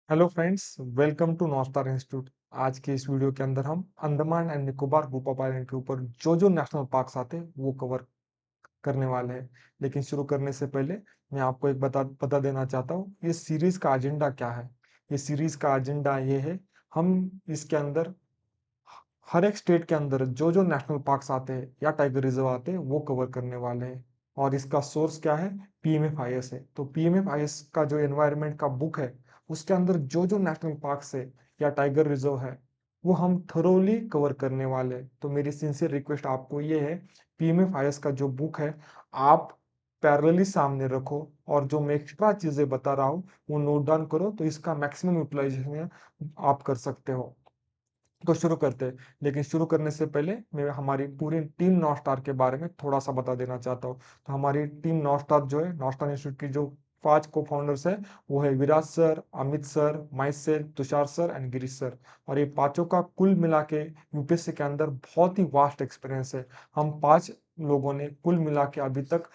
Hello friends, welcome to north star institute. आज के इस वीडियो के अंदर हम Andaman and Nicobar group of island के ऊपर जो जो नेशनल पार्क्स आते हैं वो कवर करने वाले हैं। लेकिन शुरू करने से पहले मैं आपको एक बता देना चाहता हूँ, ये सीरीज का एजेंडा क्या है। ये सीरीज का एजेंडा ये है, हम इसके अंदर हर एक स्टेट के अंदर जो जो नेशनल पार्क्स आते हैं या टाइगर रिजर्व आते हैं वो कवर करने वाले हैं। और इसका सोर्स क्या है? पीएमएफआईएस है। तो पीएमएफआईएस का जो एनवायरनमेंट का बुक है, उसके अंदर जो जो नेशनल पार्क्स है या टाइगर रिजर्व है वो हम थरोली कवर करने वाले हैं। तो मेरी सिंसियर रिक्वेस्ट आपको ये है, पीएमएफआईएस का जो बुक है आप पैरेलली सामने रखो, और जो मैं एक्स्ट्रा चीजें बता रहा हूँ वो नोट डाउन करो, तो इसका मैक्सिमम यूटिलाइजेशन आप कर सकते हो। तो शुरू करते हैं। लेकिन शुरू करने से पहले मैं हमारी पूरी टीम नॉर्थ स्टार के बारे में थोड़ा सा बता देना चाहता हूँ। तो हमारी टीम नॉर्थ स्टार जो है, नॉर्थ स्टार इंस्टीट्यूट की जो 5 को फाउंडर्स है, वो है Viraj sir, Amit sir, myself, Tushar sir and Girish sir. और ये पांचों का कुल मिला के यूपीएससी के अंदर बहुत ही वास्ट एक्सपीरियंस है। हम 5 लोगों ने कुल मिला के अभी तक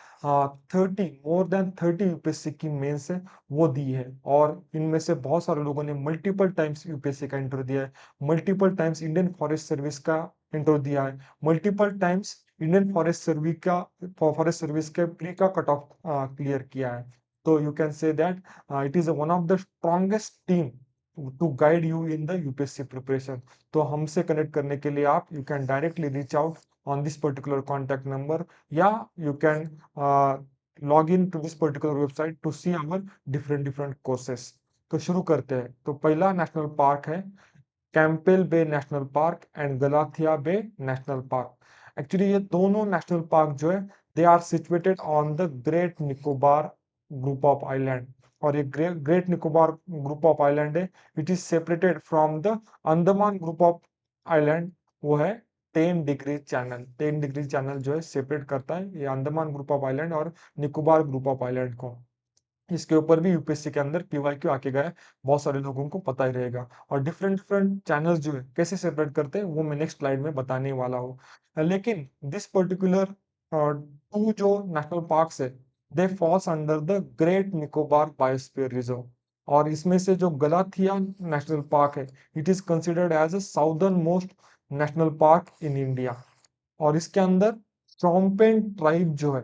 30 मोर देन 30 यूपीएससी की मेंस है वो दी है। और इनमें से बहुत सारे लोगों ने मल्टीपल टाइम्स यूपीएससी का इंटरव्यू दिया है, multiple times Indian forest service का इंटरव्यू दिया है, multiple times Indian forest service के प्री का कट ऑफ क्लियर किया है। तो you can say that it is one of the strongest team to guide you in the UPSC preparation. तो हमसे कनेक्ट करने के लिए आप you can directly reach out on this particular contact number, या you can log in to this particular website to see our different different courses. तो शुरू करते हैं। तो पहला नेशनल पार्क है Campbell bay national park and Galathea bay national park. Actually ये दोनों नेशनल पार्क जो है, they are situated on the great Nicobar group of island. और ये great Nicobar group of island है, it is separated from the Andaman group of island. वो है 10 डिग्री चैनल। 10 डिग्री चैनल जो है सेपरेट करता है ये अंडमान ग्रुप ऑफ आइलैंड और निकोबार ग्रुप ऑफ आइलैंड को। इसके ऊपर भी यूपीएससी के अंदर पीवाईक्यू आके गया है, बहुत सारे लोगों को पता ही रहेगा। और डिफरेंट डिफरेंट चैनल्स जो है कैसे सेपरेट करते हैं वो मैं नेक्स्ट स्लाइड में बताने वाला हूँ। लेकिन दिस पर्टिकुलर टू जो नेशनल पार्क्स है, they falls under the great Nicobar biosphere reserve. और इसमें से जो गलाथिया नेशनल पार्क है, it is considered as a southern most national park in India. और इसके अंदर शोम्पेन ट्राइब जो है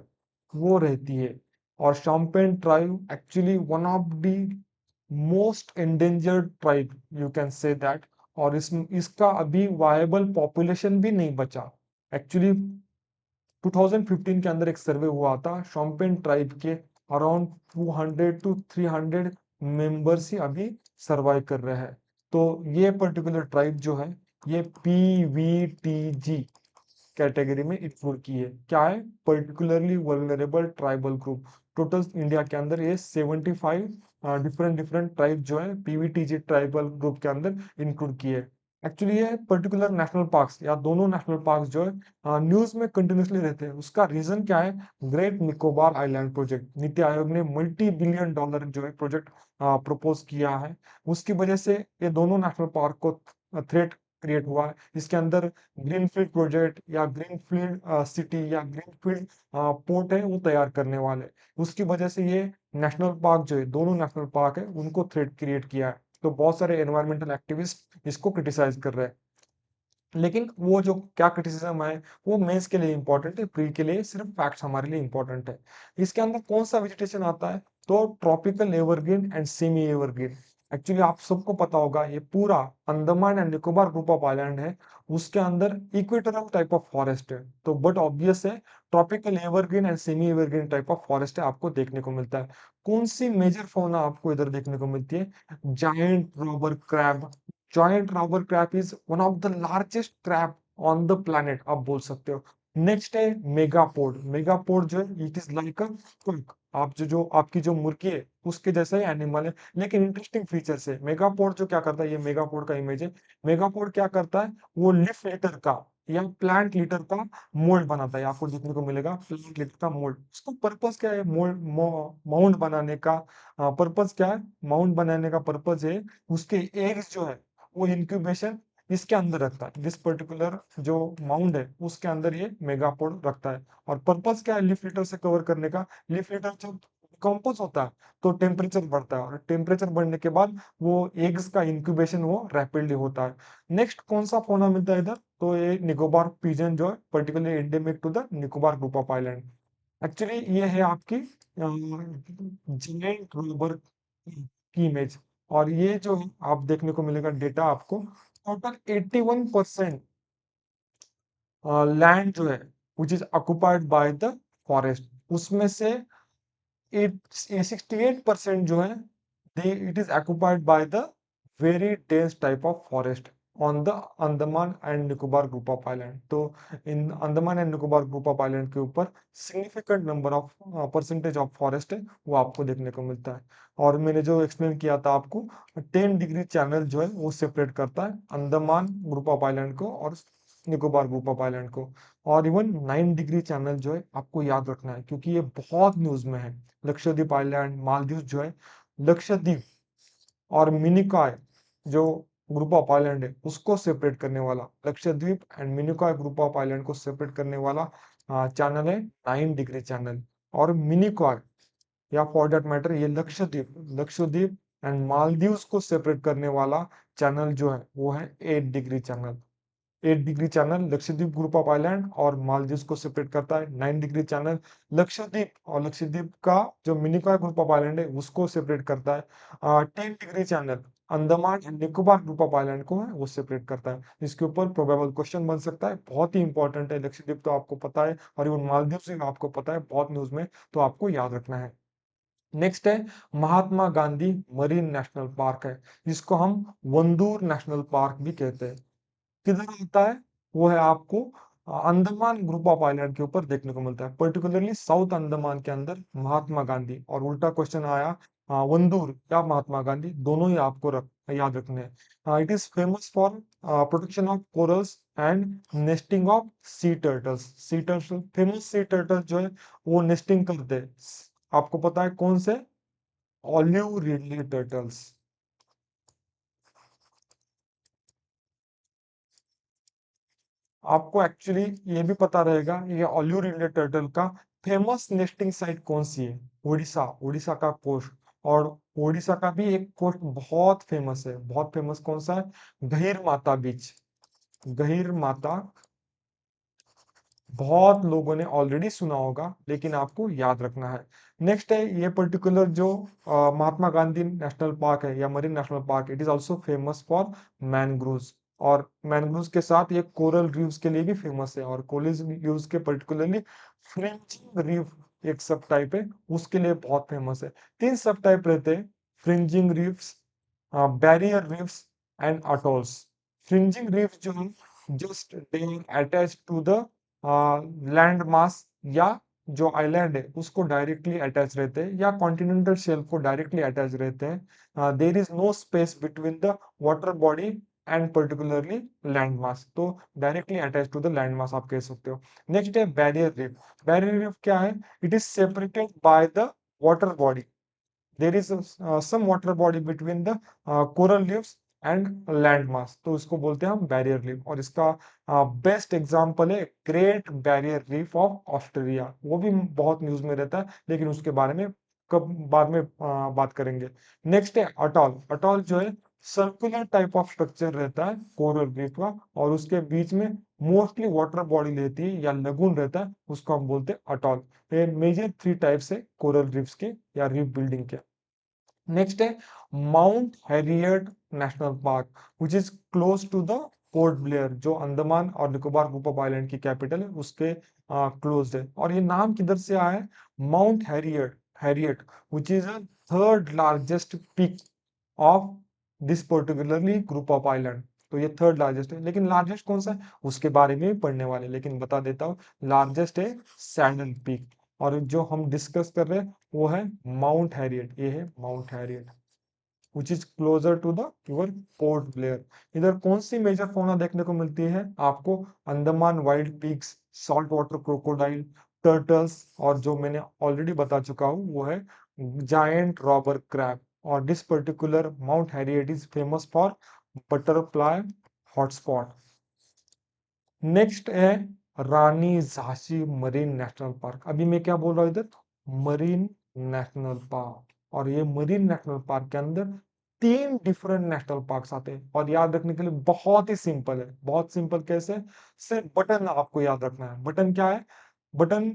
वो रहती है। और Shompen tribe actually one of the most endangered tribe, you can say that. और इसका अभी वायबल पॉपुलेशन भी नहीं बचा। एक्चुअली 2015 के अंदर एक सर्वे हुआ था, शोम्पेन ट्राइब के अराउंड 200 टू 300 मेंबर्स ही अभी सर्वाइव कर रहे हैं। तो ये पर्टिकुलर ट्राइब जो है, ये पीवीटीजी कैटेगरी में इंक्लूड की है। क्या है? Particularly vulnerable tribal group. Total India के अंदर ये 75 डिफरेंट डिफरेंट ट्राइब जो है पीवीटीजी ट्राइबल ग्रुप के अंदर इंक्लूड किए। एक्चुअली ये पर्टिकुलर नेशनल पार्क्स या दोनों नेशनल पार्क्स जो है न्यूज में कंटिन्यूसली रहते हैं। उसका रीजन क्या है? Great Nicobar island project, NITI Aayog ने $multi-billion जो है प्रोजेक्ट प्रपोज किया है। उसकी वजह से ये दोनों नेशनल पार्क को थ्रेट क्रिएट हुआ है। इसके अंदर ग्रीनफील्ड प्रोजेक्ट या ग्रीनफील्ड सिटी या ग्रीनफील्ड पोर्ट है वो तैयार करने वाले। उसकी वजह से ये नेशनल पार्क जो है, दोनों नेशनल पार्क है, उनको थ्रेट क्रिएट किया है। तो बहुत सारे एनवायरमेंटल एक्टिविस्ट इसको क्रिटिसाइज कर रहे हैं। लेकिन वो जो क्या क्रिटिसिज्म है वो मेंस के लिए इंपॉर्टेंट है, प्री के लिए सिर्फ फैक्ट्स हमारे लिए इंपॉर्टेंट है। इसके अंदर कौन सा वेजिटेशन आता है? तो tropical evergreen and semi evergreen. Actually आप सबको पता होगा, ये पूरा Andaman and Nicobar group of island है, उसके अंदर इक्वेटोरियल टाइप ऑफ फॉरेस्ट है। तो बट ऑब्वियस है, tropical evergreen and semi evergreen type of forest है आपको देखने को मिलता है। कौन सी मेजर फौना आपको इधर देखने को मिलती है? Giant robber crab. Giant rubber crab is one of the largest crab on the planet, आप बोल सकते हो। नेक्स्ट है मेगापोड। मेगापोड जो है it is like a quick, आप जो आपकी जो मुर्गी है उसके जैसा ही एनिमल है, लेकिन इंटरेस्टिंग फीचर्स है। मेगापोड जो क्या करता है, ये मेगापोड का इमेज है। मेगापोड क्या करता है, वो लीफ लिटर का या प्लांट लिटर का मोल्ड बनाता है। आपको देखने को मिलेगा प्लांट लिटर का मोल्ड। उसका पर्पस क्या है? मोल्ड माउंट बनाने का पर्पस क्या है? माउंट बनाने का पर्पस है, उसके एग्स जो है वो इंक्यूबेशन इसके अंदर रखता है। दिस पर्टिकुलर जो माउंड है उसके अंदर ये मेगापोड रखता है। और पर्पस क्या है लीफ लिटर से कवर करने का? लीफ लिटर जब डिकम्पोज होता है तो टेम्परेचर बढ़ता है, और टेम्परेचर बढ़ने के बाद वो एग्स का इंक्यूबेशन वो रैपिडली होता है। नेक्स्ट कौन सा फोना मिलता है इधर, तो ये निकोबार पिजन जो है particularly endemic to the Nicobar group of island. Actually ये है आपकी जिलेंट रोबर की इमेज, और ये जो है आप देखने को मिलेगा डेटा आपको, टोटल 81% लैंड जो है which is occupied by the forest, उसमें से 68% जो है they it is occupied by the very dense type of forest on the Andaman and Nicobar group of island. तो in Andaman and Nicobar group of island के ऊपर significant number of percentage of forest है वो आपको देखने को मिलता है। और मैंने जो एक्सप्लेन किया था आपको, 10 डिग्री चैनल जो है वो सेपरेट करता है अंडमान ग्रुप ऑफ आइलैंड को और निकोबार ग्रुप ऑफ आइलैंड को। और इवन 9 डिग्री चैनल जो है आपको याद रखना है क्योंकि ये बहुत न्यूज में है। लक्षद्वीप आइलैंड, मालदीव जो है, लक्षद्वीप और मिनिकॉय जो ग्रुप ऑफ आइलैंड है उसको सेपरेट करने वाला, Lakshadweep and Minicoy group of island को सेपरेट करने वाला चैनल है 9 डिग्री चैनल। और मिनिकॉय या फॉर दैट मैटर ये लक्षद्वीप लक्षद्वीप एंड मालदीव्स को सेपरेट करने वाला चैनल जो है वो है 8 degree channel. 8 degree channel Lakshadweep group of island और मालदीव्स को सेपरेट करता है। 9 डिग्री चैनल लक्षद्वीप और लक्षद्वीप का जो मिनिकॉय ग्रुप ऑफ आइलैंड है उसको सेपरेट करता है। 10 degree channel Andaman and Nicobar group of island को है वो सेपरेट करता है। इसके ऊपर प्रोबेबल क्वेश्चन बन सकता है, बहुत ही इंपॉर्टेंट है। लक्षद्वीप तो आपको पता है और इवन मालदीव से आपको पता है, बहुत न्यूज में, तो आपको याद रखना है। नेक्स्ट है Mahatma Gandhi marine national park है, जिसको हम वंदूर नेशनल पार्क भी कहते हैं। किधर होता है, वो है आपको अंडमान ग्रुप ऑफ आइलैंड के ऊपर देखने को मिलता है, पर्टिकुलरली साउथ अंडमान के अंदर महात्मा गांधी। और उल्टा क्वेश्चन आया वंदूर या महात्मा गांधी, दोनों ही आपको याद रखने हैं। It is famous for protection of corals and nesting of C turtles. Sea turtle famous sea turtle जो है वो नेस्टिंग करते हैं, आपको पता है कौन से, ऑलिव रिडले टर्टल्स। आपको एक्चुअली ये भी पता रहेगा ये ऑलिव रिडले टर्टल का फेमस नेस्टिंग साइट कौन सी है, उड़ीसा, उड़ीसा का कोस्ट। और उड़ीसा का भी एक कोस्ट बहुत फेमस है, बहुत फेमस कौन सा है, गहीर माता बीच। गहीर माता बहुत लोगों ने ऑलरेडी सुना होगा लेकिन आपको याद रखना है। नेक्स्ट है ये पर्टिकुलर जो महात्मा गांधी नेशनल पार्क है या marine national park, it is also famous for mangroves. और मैनग्रोव्स के साथ ये कोरल रीफ्स के लिए भी फेमस है, और कोरल रीफ्स के पर्टिकुलरली फ्रिंजिंग रीफ एक सब टाइप है उसके लिए बहुत फेमस है। 3 सब टाइप रहते हैं, fringing reefs, barrier reefs and atolls. Fringing reef जो है just they attach to the land mass या जो आइलैंड है उसको डायरेक्टली अटैच रहते हैं, या कॉन्टिनेंटल शेल्फ को डायरेक्टली अटैच रहते हैं। There is no space between the water body and particularly land mass, तो directly attach to the land mass आप कह सकते हो। नेक्स्ट है बैरियर रीफ। बैरियर रीफ क्या है, it is separated by the water body, there is some water body between the coral reefs and land mass, तो इसको बोलते हैं हम बैरियर रीफ। और इसका बेस्ट एग्जांपल है great barrier reef of Australia, वो भी बहुत न्यूज में रहता है लेकिन उसके बारे में कब बाद में बात करेंगे। नेक्स्ट है अटॉल। अटॉल जो है सर्कुलर टाइप ऑफ स्ट्रक्चर रहता है कोरल रीफ का, और उसके बीच में मोस्टली वाटर बॉडी रहती है या लगून रहता है, उसको हम बोलते हैं अटॉल। ये मेजर 3 टाइप्स है कोरल रीफ्स के या रीफ बिल्डिंग के। नेक्स्ट है Mount Harriet national park which is close to the port Blair, जो अंडमान और निकोबार ग्रुप ऑफ आइलैंड की कैपिटल है उसके क्लोज है। और ये नाम किधर से आया है, Mount Harriet, Harriet which is a third largest peak of this particularly group of island. तो ये थर्ड लार्जेस्ट है, लेकिन लार्जेस्ट कौन सा है उसके बारे में भी पढ़ने वाले, लेकिन बता देता हूँ लार्जेस्ट है सैडल पीक। और जो हम डिस्कस कर रहे हैं वो है माउंट हैरियट, ये है Mount Harriet which is closer to the your Port Blair. इधर कौन सी मेजर फौना देखने को मिलती है आपको, Andaman wild pigs, salt water crocodile, turtles, और जो मैंने ऑलरेडी बता चुका हूँ वो है जायंट रॉबर क्रैब। और this particular mount Harriet is famous for butterfly hotspot. Next है Rani Jhansi marine national park. अभी मैं क्या बोल रहा हूँ इधर, मरीन नेशनल पार्क। और ये मरीन नेशनल पार्क के अंदर 3 डिफरेंट नेशनल पार्क्स आते हैं, और याद रखने के लिए बहुत ही सिंपल है। बहुत सिंपल कैसे? सिर्फ बटन आपको याद रखना है। बटन क्या है? बटन,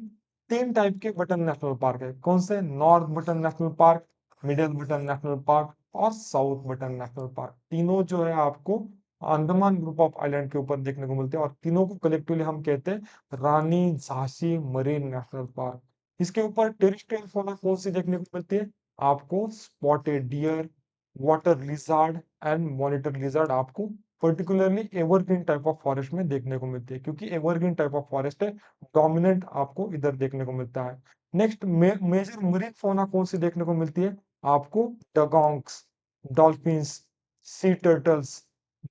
3 टाइप के बटन नेशनल पार्क है। कौन से? North button national park, middle button national park और साउथ बटन नेशनल पार्क। तीनों जो है आपको अंडमान ग्रुप ऑफ आइलैंड के ऊपर देखने को मिलते हैं, और तीनों को कलेक्टिवली हम कहते हैं रानी झांसी मरीन नेशनल पार्क। इसके ऊपर टेरेस्ट्रियल फौना कौन सी देखने को मिलती है? आपको spotted deer, water lizard and monitor lizard आपको particularly evergreen type of forest में देखने को मिलती है, क्योंकि एवरग्रीन टाइप ऑफ फॉरेस्ट है, डोमिनेंट आपको इधर देखने को मिलता है। नेक्स्ट मेजर मरीन फौना कौन सी देखने को मिलती है? आपको dugongs, dolphins, sea turtles,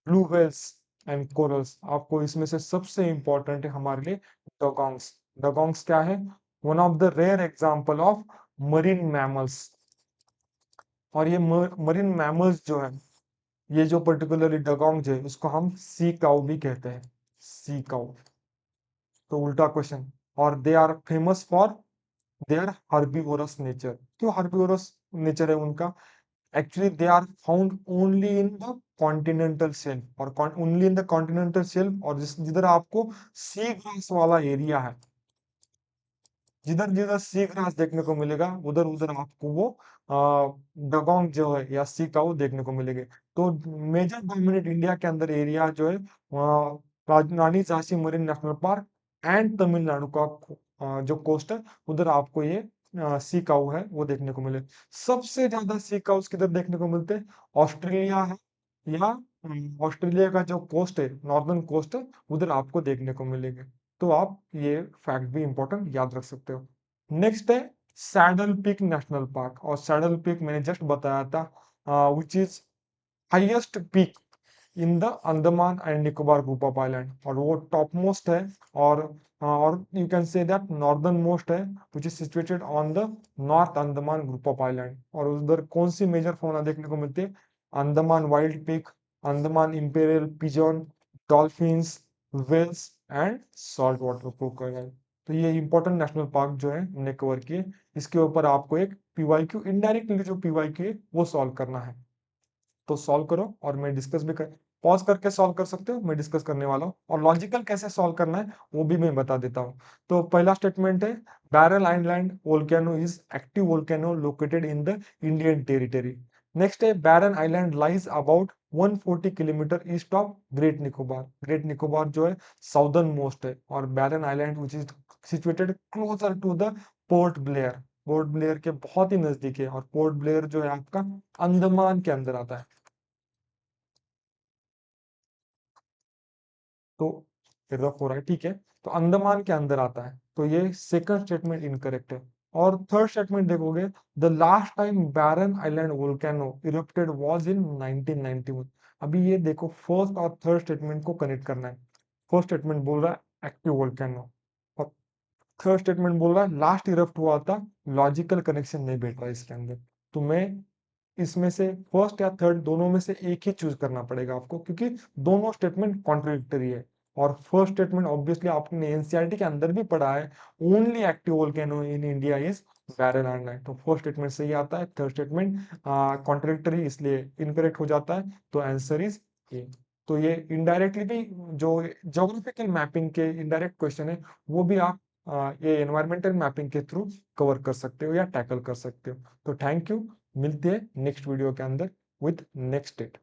blue whales and corals. आपको इसमें से सबसे इंपॉर्टेंट है हमारे लिए डगोंग्स। डगोंग्स क्या है? One of the rare example of marine mammals. और ये मरीन मैमल्स जो है, ये जो पर्टिकुलरली डगोंग जो है, उसको हम सी काउ भी कहते हैं, सी काउ। तो उल्टा क्वेश्चन। और they are famous for their herbivorous nature. क्यों हर्बीवोरस नेचर है उनका? Actually they are found only in the continental shelf, और only in the continental shelf, और जिधर आपको सी ग्रास वाला एरिया है, जिधर जिधर सी ग्रास देखने को मिलेगा, उधर उधर आपको वो डगोंग जो है या सी काऊ देखने को मिलेंगे। तो मेजर डोमिनेट इंडिया के अंदर एरिया जो है Rani Jhansi marine national park and Tamil Nadu का जो कोस्ट है, उधर आपको ये सी काऊ है वो देखने को मिले। सबसे ज्यादा सी काउस किधर देखने को मिलते हैं? ऑस्ट्रेलिया है, या ऑस्ट्रेलिया का जो कोस्ट है, नॉर्दर्न कोस्ट है, उधर आपको देखने को मिलेंगे। तो आप ये फैक्ट भी इंपॉर्टेंट याद रख सकते हो। नेक्स्ट है सैडल पीक नेशनल पार्क। और सैडल पीक मैंने जस्ट बताया था, which is highest peak in the Andaman and Nicobar group of island, और वो टॉप मोस्ट है, और you can say that northern most है, which is situated on the north Andaman group of island. और उधर कौन सी मेजर फौना देखने को मिलती है? Andaman wild pig, Andaman imperial pigeon, dolphins, whales and salt water crocodile. तो ये इंपॉर्टेंट नेशनल पार्क जो है हमने कवर किए। इसके ऊपर आपको एक पीवाईक्यू, इनडायरेक्टली जो पीवाईक्यू है वो सॉल्व करना है। तो सॉल्व करो, और मैं डिस्कस भी कर, पॉज करके सॉल्व कर सकते हो, मैं डिस्कस करने वाला हूँ। और लॉजिकल कैसे सॉल्व करना है वो भी मैं बता देता हूँ। तो पहला स्टेटमेंट है, Barrel Island volcano is active volcano located in the Indian territory. Next है, Barren Island lies about 140 kilometre east of great Nicobar. Great Nicobar जो है साउदर्न मोस्ट है, और Barren Island which is situated closer to the port Blair. Port Blair के बहुत ही नजदीक है, और पोर्ट ब्लेयर जो है आपका अंडमान के अंदर आता है। तो रफ हो रहा है, ठीक है। तो अंडमान के अंदर आता है, तो ये सेकंड स्टेटमेंट इनकरेक्ट है। और थर्ड स्टेटमेंट देखोगे, the last time Barren Island volcano erupted was in 1991। अभी ये देखो, फर्स्ट और थर्ड स्टेटमेंट को कनेक्ट करना है। फर्स्ट स्टेटमेंट बोल रहा है एक्टिव वोल्केनो, और थर्ड स्टेटमेंट बोल रहा है लास्ट इरप्ट हुआ था। लॉजिकल कनेक्शन नहीं बैठ रहा इसके अंदर। तो मैं इसमें से फर्स्ट या थर्ड दोनों में से एक ही चूज करना पड़ेगा आपको, क्योंकि दोनों स्टेटमेंट कॉन्ट्रडिक्टरी है। और फर्स्ट स्टेटमेंट ऑब्वियसली आपने एनसीईआरटी के अंदर भी पढ़ा है, only active volcano in India is Barren Island. तो फर्स्ट स्टेटमेंट सही आता है, थर्ड स्टेटमेंट कॉन्ट्रडिक्टरी इसलिए इनकरेक्ट हो जाता है। तो आंसर इज ए। तो ये इनडायरेक्टली भी जो ज्योग्राफिकल मैपिंग के इनडायरेक्ट क्वेश्चन है, वो भी आप ये एनवायरमेंटल मैपिंग के थ्रू कवर कर सकते हो या टैकल कर सकते हो। तो थैंक यू, मिलते हैं नेक्स्ट वीडियो के अंदर विथ नेक्स्ट डेट।